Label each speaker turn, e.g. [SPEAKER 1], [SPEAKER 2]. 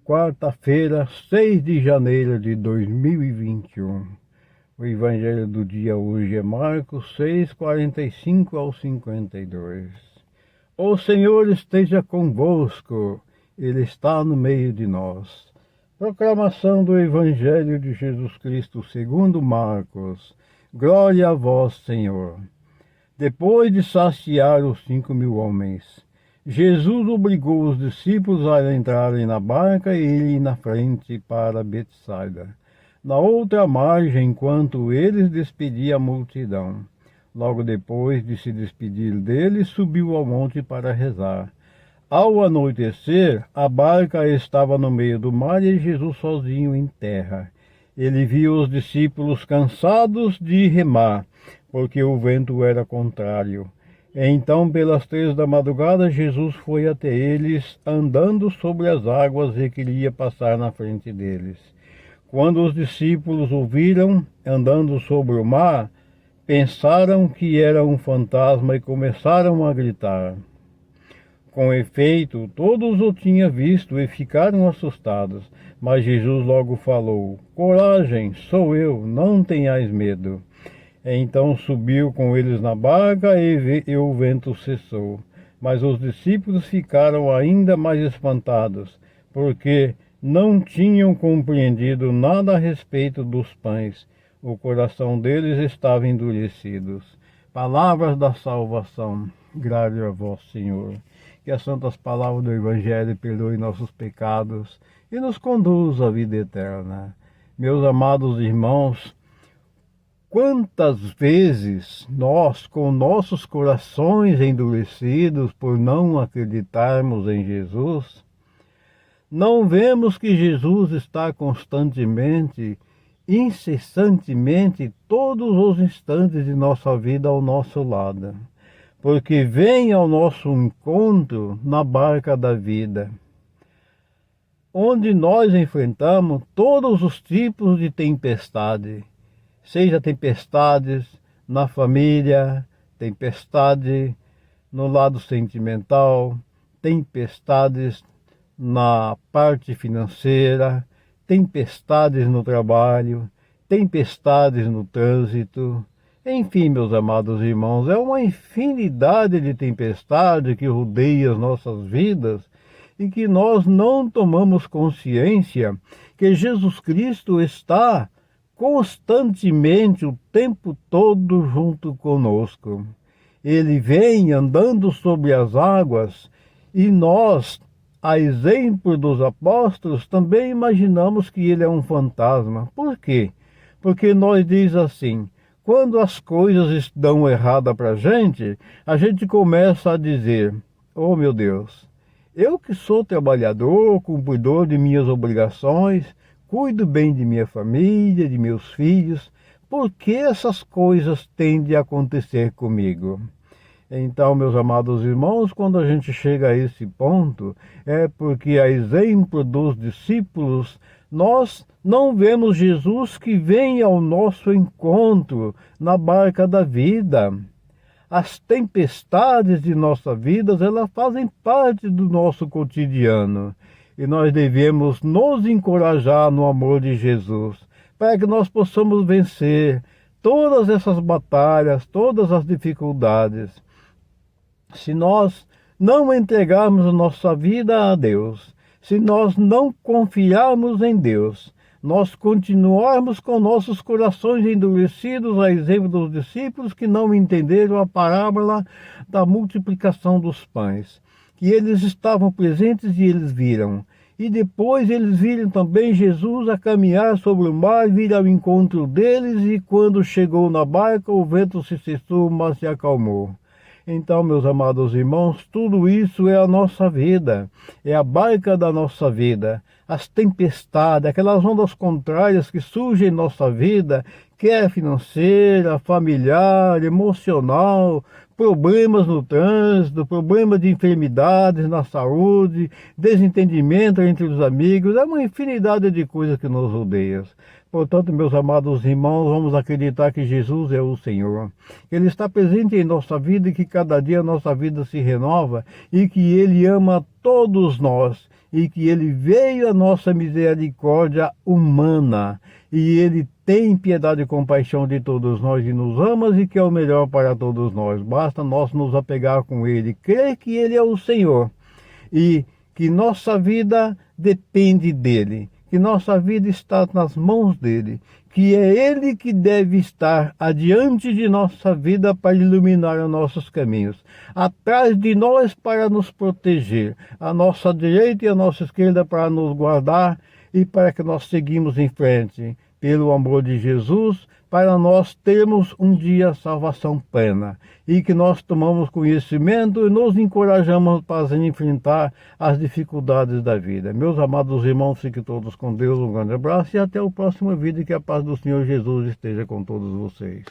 [SPEAKER 1] Quarta-feira, 6 de janeiro de 2021. O evangelho do dia hoje é Marcos 6, 45 ao 52. O Senhor esteja convosco, Ele está no meio de nós. Proclamação do Evangelho de Jesus Cristo segundo Marcos. Glória a vós, Senhor. Depois de saciar os 5.000 homens, Jesus obrigou os discípulos a entrarem na barca e ele na frente para Betsaida, na outra margem, enquanto eles despediam a multidão. Logo depois de se despedir deles, subiu ao monte para rezar. Ao anoitecer, a barca estava no meio do mar e Jesus sozinho em terra. Ele viu os discípulos cansados de remar, porque o vento era contrário. Então, pelas 3 da madrugada, Jesus foi até eles, andando sobre as águas, e queria passar na frente deles. Quando os discípulos o viram andando sobre o mar, pensaram que era um fantasma e começaram a gritar. Com efeito, todos o tinham visto e ficaram assustados. Mas Jesus logo falou: "Coragem, sou eu, não tenhais medo." Então subiu com eles na barca e o vento cessou. Mas os discípulos ficaram ainda mais espantados, porque não tinham compreendido nada a respeito dos pães. O coração deles estava endurecido. Palavras da salvação. Glória a vós, Senhor. Que as santas palavras do Evangelho perdoem nossos pecados e nos conduzam à vida eterna. Meus amados irmãos, quantas vezes nós, com nossos corações endurecidos por não acreditarmos em Jesus, não vemos que Jesus está constantemente, incessantemente, todos os instantes de nossa vida ao nosso lado, porque vem ao nosso encontro na barca da vida, onde nós enfrentamos todos os tipos de tempestade, seja tempestades na família, tempestade no lado sentimental, tempestades na parte financeira, tempestades no trabalho, tempestades no trânsito. Enfim, meus amados irmãos, é uma infinidade de tempestades que rodeia as nossas vidas e que nós não tomamos consciência que Jesus Cristo está constantemente, o tempo todo, junto conosco. Ele vem andando sobre as águas e nós, a exemplo dos apóstolos, também imaginamos que ele é um fantasma. Por quê? Porque nós diz assim: quando as coisas dão errada para a gente começa a dizer: "Oh meu Deus, eu que sou trabalhador, cumpridor de minhas obrigações, cuido bem de minha família, de meus filhos, por que essas coisas têm de acontecer comigo?" Então, meus amados irmãos, quando a gente chega a esse ponto, é porque, a exemplo dos discípulos, nós não vemos Jesus que vem ao nosso encontro na barca da vida. As tempestades de nossa vida, elas fazem parte do nosso cotidiano. E nós devemos nos encorajar no amor de Jesus, para que nós possamos vencer todas essas batalhas, todas as dificuldades. Se nós não entregarmos a nossa vida a Deus, se nós não confiarmos em Deus, nós continuarmos com nossos corações endurecidos, a exemplo dos discípulos que não entenderam a parábola da multiplicação dos pães, que eles estavam presentes e eles viram. E depois eles viram também Jesus a caminhar sobre o mar, vir ao encontro deles, e quando chegou na barca, o vento se cessou, mas se acalmou. Então, meus amados irmãos, tudo isso é a nossa vida, é a barca da nossa vida. as tempestades, aquelas ondas contrárias que surgem em nossa vida, quer financeira, familiar, emocional, problemas no trânsito, problemas de enfermidades na saúde, desentendimento entre os amigos, é uma infinidade de coisas que nos rodeiam. Portanto, meus amados irmãos, vamos acreditar que Jesus é o Senhor. Ele está presente em nossa vida e que cada dia a nossa vida se renova e que Ele ama todos nós e que Ele veio a nossa misericórdia humana e Ele tem piedade e compaixão de todos nós e nos ama e que é o melhor para todos nós. Basta nós nos apegar com Ele, crer que Ele é o Senhor e que nossa vida depende dEle, que nossa vida está nas mãos dEle, que é Ele que deve estar adiante de nossa vida para iluminar os nossos caminhos, atrás de nós para nos proteger, à nossa direita e à nossa esquerda para nos guardar e para que nós seguimos em frente, pelo amor de Jesus, para nós termos um dia salvação plena e que nós tomamos conhecimento e nos encorajamos para enfrentar as dificuldades da vida. Meus amados irmãos, fiquem todos com Deus, um grande abraço e até o próximo vídeo, que a paz do Senhor Jesus esteja com todos vocês.